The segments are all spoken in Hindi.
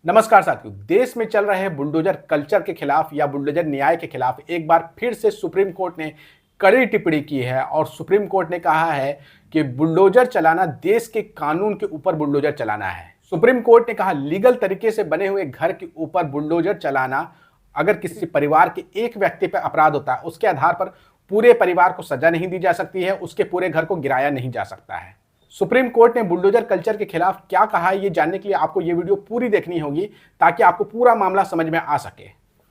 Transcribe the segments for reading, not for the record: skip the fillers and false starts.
नमस्कार साथियों। देश में चल रहे बुलडोजर कल्चर के खिलाफ या बुलडोजर न्याय के खिलाफ एक बार फिर से सुप्रीम कोर्ट ने कड़ी टिप्पणी की है और सुप्रीम कोर्ट ने कहा है कि बुलडोजर चलाना देश के कानून के ऊपर बुलडोजर चलाना है। सुप्रीम कोर्ट ने कहा लीगल तरीके से बने हुए घर के ऊपर बुलडोजर चलाना अगर किसी परिवार के एक व्यक्ति पर अपराध होता है, उसके आधार पर पूरे परिवार को सजा नहीं दी जा सकती है, उसके पूरे घर को गिराया नहीं जा सकता है। सुप्रीम कोर्ट ने बुलडोजर कल्चर के खिलाफ क्या कहा है, ये जानने के लिए आपको ये वीडियो पूरी देखनी होगी ताकि आपको पूरा मामला समझ में आ सके।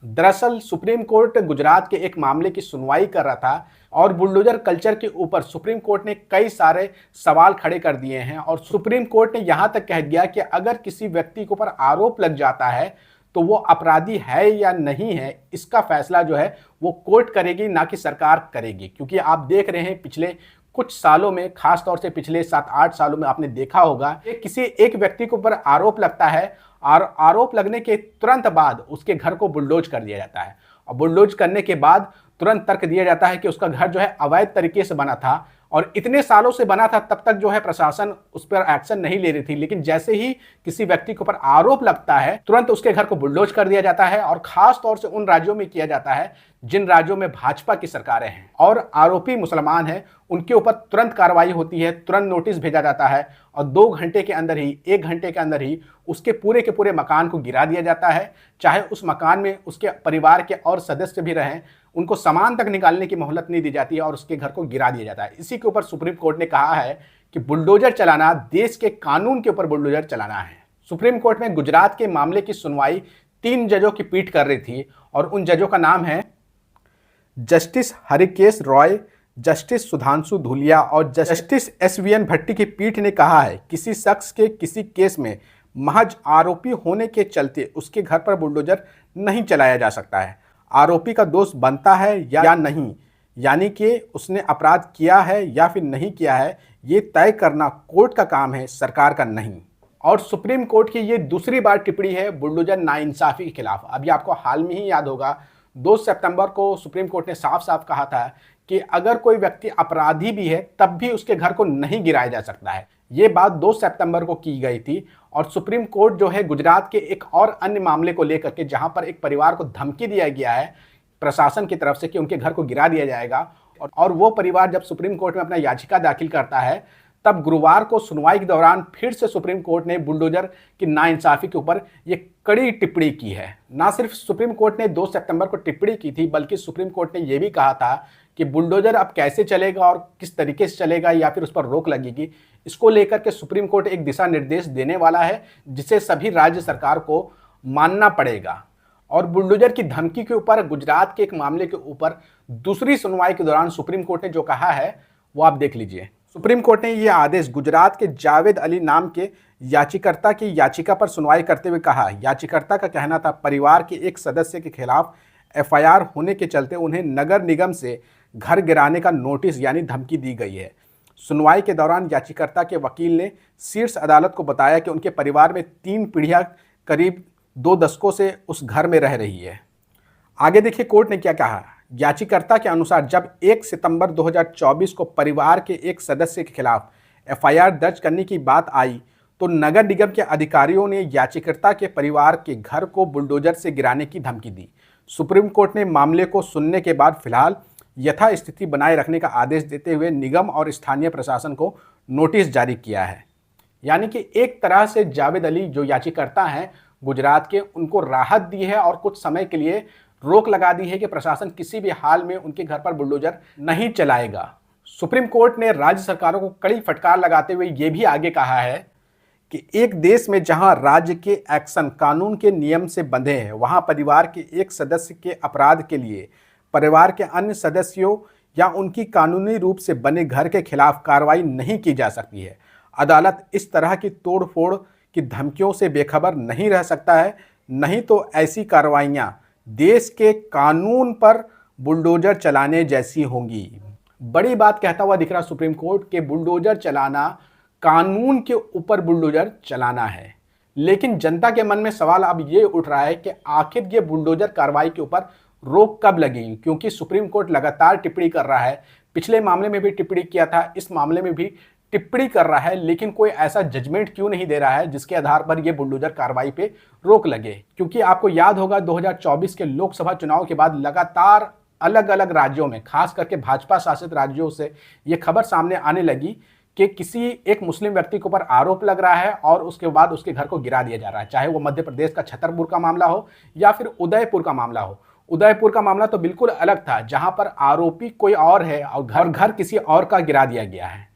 दरअसल सुप्रीम कोर्ट गुजरात के एक मामले की सुनवाई कर रहा था और बुलडोजर कल्चर के ऊपर सुप्रीम कोर्ट ने कई सारे सवाल खड़े कर दिए हैं और सुप्रीम कोर्ट ने यहां तक कह दिया कि अगर किसी व्यक्ति के ऊपर आरोप लग जाता है तो वो अपराधी है या नहीं है, इसका फैसला जो है वो कोर्ट करेगी, ना कि सरकार करेगी। क्योंकि आप देख रहे हैं पिछले कुछ सालों में, खास तौर से पिछले 7-8 सालों में आपने देखा होगा कि किसी एक व्यक्ति के ऊपर आरोप लगता है और आरोप लगने के तुरंत बाद उसके घर को बुलडोज कर दिया जाता है और बुलडोज करने के बाद तुरंत तर्क दिया जाता है कि उसका घर जो है अवैध तरीके से बना था और इतने सालों से बना था, तब तक जो है प्रशासन उस पर एक्शन नहीं ले रही थी। लेकिन जैसे ही किसी व्यक्ति के ऊपर आरोप लगता है तुरंत उसके घर को बुलडोज कर दिया जाता है और खास तौर से उन राज्यों में किया जाता है जिन राज्यों में भाजपा की सरकारें हैं और आरोपी मुसलमान हैं, उनके ऊपर तुरंत कार्रवाई होती है, तुरंत नोटिस भेजा जाता है और 2 घंटे के अंदर ही, 1 घंटे के अंदर ही उसके पूरे के पूरे मकान को गिरा दिया जाता है। चाहे उस मकान में उसके परिवार के और सदस्य भी रहें, उनको सामान तक निकालने की मोहलत नहीं दी जाती है और उसके घर को गिरा दिया जाता है। इसी के ऊपर सुप्रीम कोर्ट ने कहा है कि बुलडोजर चलाना देश के कानून के ऊपर बुलडोजर चलाना है। सुप्रीम कोर्ट में गुजरात के मामले की सुनवाई 3 जजों की पीठ कर रही थी और उन जजों का नाम है जस्टिस हरिकेश रॉय, जस्टिस सुधांशु धूलिया और जस्टिस SVN भट्टी की पीठ ने कहा है किसी शख्स के किसी केस में महज आरोपी होने के चलते उसके घर पर बुलडोजर नहीं चलाया जा सकता है। आरोपी का दोष बनता है या नहीं, यानी कि उसने अपराध किया है या फिर नहीं किया है, ये तय करना कोर्ट का काम है, सरकार का नहीं। और सुप्रीम कोर्ट की ये दूसरी बार टिप्पणी है बुलडोजर नाइंसाफी के खिलाफ। अभी आपको हाल में ही याद होगा 2 सितंबर को सुप्रीम कोर्ट ने साफ साफ कहा था कि अगर कोई व्यक्ति अपराधी भी है तब भी उसके घर को नहीं गिराया जा सकता है। ये बात 2 सितंबर को की गई थी और सुप्रीम कोर्ट जो है गुजरात के एक और अन्य मामले को लेकर के, जहां पर एक परिवार को धमकी दिया गया है प्रशासन की तरफ से कि उनके घर को गिरा दिया जाएगा और वो परिवार जब सुप्रीम कोर्ट में अपना याचिका दाखिल करता है तब गुरुवार को सुनवाई के दौरान फिर से सुप्रीम कोर्ट ने बुलडोजर की नाइंसाफी के ऊपर ये कड़ी टिप्पणी की है। ना सिर्फ सुप्रीम कोर्ट ने 2 सितंबर को टिप्पणी की थी, बल्कि सुप्रीम कोर्ट ने यह भी कहा था कि बुलडोजर अब कैसे चलेगा और किस तरीके से चलेगा या फिर उस पर रोक लगेगी, इसको लेकर के सुप्रीम कोर्ट एक दिशा निर्देश देने वाला है जिसे सभी राज्य सरकार को मानना पड़ेगा। और बुलडोजर की धमकी के ऊपर गुजरात के एक मामले के ऊपर दूसरी सुनवाई के दौरान सुप्रीम कोर्ट ने जो कहा है वो आप देख लीजिए। सुप्रीम कोर्ट ने यह आदेश गुजरात के जावेद अली नाम के याचिकर्ता की याचिका पर सुनवाई करते हुए कहा। याचिकर्ता का कहना था परिवार के एक सदस्य के खिलाफ FIR होने के चलते उन्हें नगर निगम से घर गिराने का नोटिस यानी धमकी दी गई है। सुनवाई के दौरान याचिकर्ता के वकील ने शीर्ष अदालत को बताया कि उनके परिवार में 3 पीढ़ियां करीब 2 दशकों से उस घर में रह रही है। आगे देखिए कोर्ट ने क्या कहा। याचिकर्ता के अनुसार जब 1 सितंबर 2024 को परिवार के एक सदस्य के खिलाफ FIR दर्ज करने की बात आई तो नगर निगम के अधिकारियों ने याचिकर्ता के परिवार के घर को बुलडोजर से गिराने की धमकी दी। सुप्रीम कोर्ट ने मामले को सुनने के बाद फिलहाल यथास्थिति बनाए रखने का आदेश देते हुए निगम और स्थानीय प्रशासन को नोटिस जारी किया है। यानी कि एक तरह से जावेद अली जो याचिकर्ता हैं गुजरात के, उनको राहत दी है और कुछ समय के लिए रोक लगा दी है कि प्रशासन किसी भी हाल में उनके घर पर बुलडोजर नहीं चलाएगा। सुप्रीम कोर्ट ने राज्य सरकारों को कड़ी फटकार लगाते हुए यह भी आगे कहा है कि एक देश में जहां राज्य के एक्शन कानून के नियम से बंधे हैं, वहां परिवार के एक सदस्य के अपराध के लिए परिवार के अन्य सदस्यों या उनकी कानूनी रूप से बने घर के खिलाफ कार्रवाई नहीं की जा सकती है। अदालत इस तरह की तोड़फोड़ की धमकियों से बेखबर नहीं रह सकता है, नहीं तो ऐसी कार्रवाइयां देश के कानून पर बुलडोजर चलाने जैसी होंगी। बड़ी बात कहता हुआ दिख रहा सुप्रीम कोर्ट के बुलडोजर चलाना कानून के ऊपर बुलडोजर चलाना है। लेकिन जनता के मन में सवाल अब ये उठ रहा है कि आखिर ये बुलडोजर कार्रवाई के ऊपर रोक कब लगेगी, क्योंकि सुप्रीम कोर्ट लगातार टिप्पणी कर रहा है। पिछले मामले में भी टिप्पणी किया था, इस मामले में भी टिप्पणी कर रहा है, लेकिन कोई ऐसा जजमेंट क्यों नहीं दे रहा है जिसके आधार पर यह बुलडोजर कार्रवाई पे रोक लगे। क्योंकि आपको याद होगा 2024 के लोकसभा चुनाव के बाद लगातार अलग अलग राज्यों में, खास करके भाजपा शासित राज्यों से यह खबर सामने आने लगी कि किसी एक मुस्लिम व्यक्ति के ऊपर आरोप लग रहा है और उसके बाद उसके घर को गिरा दिया जा रहा है। चाहे वो मध्य प्रदेश का छतरपुर का मामला हो या फिर उदयपुर का मामला हो। उदयपुर का मामला तो बिल्कुल अलग था, जहां पर आरोपी कोई और है और घर किसी और का गिरा दिया गया है।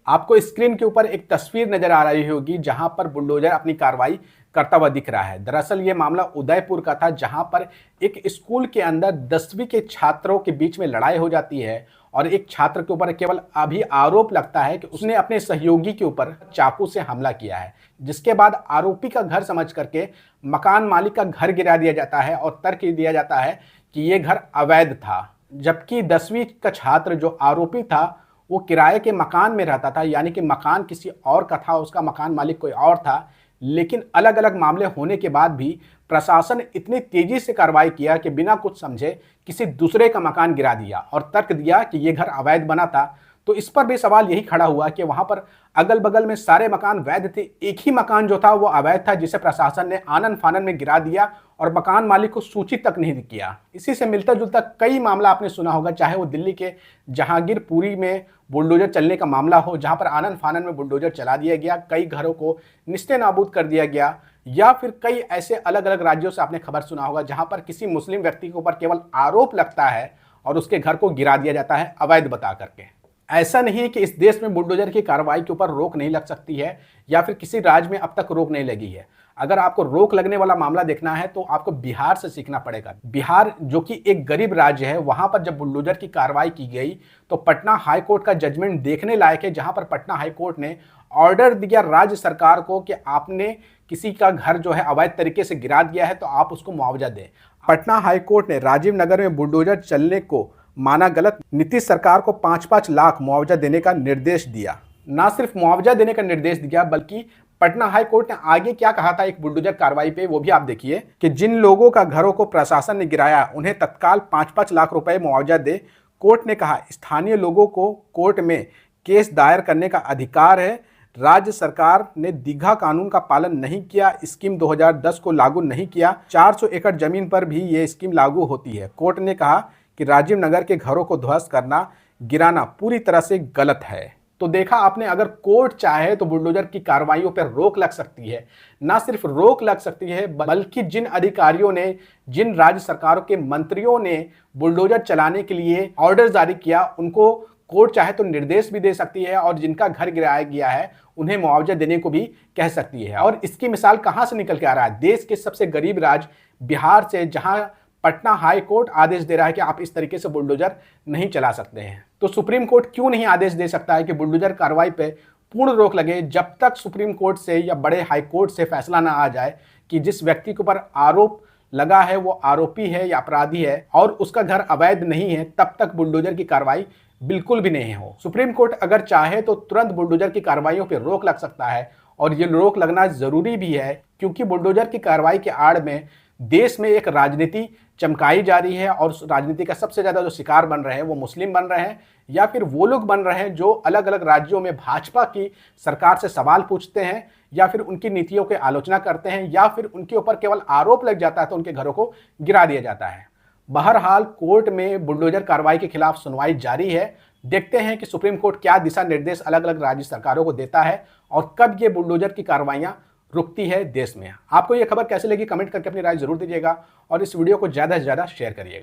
आपको स्क्रीन के ऊपर एक तस्वीर नजर आ रही होगी जहां पर बुलडोजर अपनी कार्रवाई करता हुआ दिख रहा है। दरअसल ये मामला उदयपुर का था, जहां पर एक स्कूल के अंदर 10वीं के छात्रों के बीच में लड़ाई हो जाती है और एक छात्र के ऊपर केवल अभी आरोप लगता है कि उसने अपने सहयोगी के ऊपर चाकू से हमला किया है, जिसके बाद आरोपी का घर समझ करके मकान मालिक का घर गिरा दिया जाता है और तर्क दिया जाता है कि यह घर अवैध था। जबकि 10वीं का छात्र जो आरोपी था वो किराए के मकान में रहता था, यानी कि मकान किसी और का था, उसका मकान मालिक कोई और था। लेकिन अलग अलग मामले होने के बाद भी प्रशासन इतनी तेजी से कार्रवाई किया कि बिना कुछ समझे किसी दूसरे का मकान गिरा दिया और तर्क दिया कि यह घर अवैध बना था। तो इस पर भी सवाल यही खड़ा हुआ कि वहां पर अगल बगल में सारे मकान वैध थे, एक ही मकान जो था वो अवैध था, जिसे प्रशासन ने आनन फानन में गिरा दिया और मकान मालिक को सूचित तक नहीं किया। इसी से मिलता जुलता कई मामला आपने सुना होगा, चाहे वो दिल्ली के जहांगीरपुरी में बुलडोजर चलने का मामला हो, जहां पर आनन फानन में बुलडोजर चला दिया गया, कई घरों को निस्ते नाबूद कर दिया गया। या फिर कई ऐसे अलग अलग राज्यों से आपने खबर सुना होगा जहां पर किसी मुस्लिम व्यक्ति के ऊपर केवल आरोप लगता है और उसके घर को गिरा दिया जाता है अवैध बता करके। ऐसा नहीं है कि इस देश में बुलडोजर की कार्रवाई के ऊपर रोक नहीं लग सकती है या फिर किसी राज्य में अब तक रोक नहीं लगी है। अगर आपको रोक लगने वाला मामला देखना है तो आपको बिहार से सीखना पड़ेगा। बिहार जो कि एक गरीब राज्य है, वहां पर जब बुलडोजर की कार्रवाई की गई तो पटना हाई कोर्ट का जजमेंट देखने लायक है, जहां पर पटना हाई कोर्ट ने ऑर्डर दिया राज्य सरकार को कि आपने किसी का घर जो है अवैध तरीके से गिरा दिया है तो आप उसको मुआवजा दें। पटना हाई कोर्ट ने राजीव नगर में बुलडोजर चलने को माना गलत, नीतीश सरकार को 5-5 लाख मुआवजा देने का निर्देश दिया। ना सिर्फ मुआवजा देने का निर्देश दिया बल्कि पटना हाई कोर्ट ने आगे क्या कहा था एक बुलडोजर कार्रवाई पे, वो भी आप देखिए कि जिन लोगों का घरों को प्रशासन ने गिराया उन्हें तत्काल 5-5 लाख रुपए मुआवजा दे। कोर्ट ने कहा स्थानीय लोगों को कोर्ट में केस दायर करने का अधिकार है। राज्य सरकार ने दीघा कानून का पालन नहीं किया, स्कीम 2010 को लागू नहीं किया। 400 एकड़ जमीन पर भी ये स्कीम लागू होती है। कोर्ट ने कहा कि राजीव नगर के घरों को ध्वस्त करना, गिराना पूरी तरह से गलत है। तो देखा आपने, अगर कोर्ट चाहे तो बुलडोजर की कार्रवाइयों पर रोक लग सकती है। ना सिर्फ रोक लग सकती है बल्कि जिन अधिकारियों ने, जिन राज्य सरकारों के मंत्रियों ने बुलडोजर चलाने के लिए ऑर्डर जारी किया, उनको कोर्ट चाहे तो निर्देश भी दे सकती है और जिनका घर गिराया गया है उन्हें मुआवजा देने को भी कह सकती है। और इसकी मिसाल कहां से निकल के आ रहा है? देश के सबसे गरीब राज्य बिहार से, जहां पटना हाई कोर्ट आदेश दे रहा है कि आप इस तरीके से बुलडोजर नहीं चला सकते हैं। तो सुप्रीम कोर्ट क्यों नहीं आदेश दे सकता है कि बुलडोजर कार्रवाई पे पूर्ण रोक लगे, जब तक सुप्रीम कोर्ट से या बड़े हाई कोर्ट से फैसला ना आ जाए कि जिस व्यक्ति के ऊपर आरोप लगा है वो आरोपी है या अपराधी है और उसका घर अवैध नहीं है, तब तक बुलडोजर की कार्रवाई बिल्कुल भी नहीं हो। सुप्रीम कोर्ट अगर चाहे तो तुरंत बुलडोजर की कार्रवाइयों पर रोक लग सकता है और ये रोक लगना जरूरी भी है, क्योंकि बुलडोजर की कार्रवाई के आड़ में देश में एक राजनीति चमकाई जा रही है और उस राजनीति का सबसे ज्यादा जो शिकार बन रहे हैं वो मुस्लिम बन रहे हैं या फिर वो लोग बन रहे हैं जो अलग अलग राज्यों में भाजपा की सरकार से सवाल पूछते हैं या फिर उनकी नीतियों की आलोचना करते हैं या फिर उनके ऊपर केवल आरोप लग जाता है तो उनके घरों को गिरा दिया जाता है। बहरहाल कोर्ट में बुलडोजर कार्रवाई के खिलाफ सुनवाई जारी है। देखते हैं कि सुप्रीम कोर्ट क्या दिशा निर्देश अलग अलग राज्य सरकारों को देता है और कब ये बुलडोजर की कार्रवाइयां रुकती है देश में। आपको यह खबर कैसे लगी कमेंट करके अपनी राय जरूर दीजिएगा और इस वीडियो को ज़्यादा से ज़्यादा शेयर करिएगा।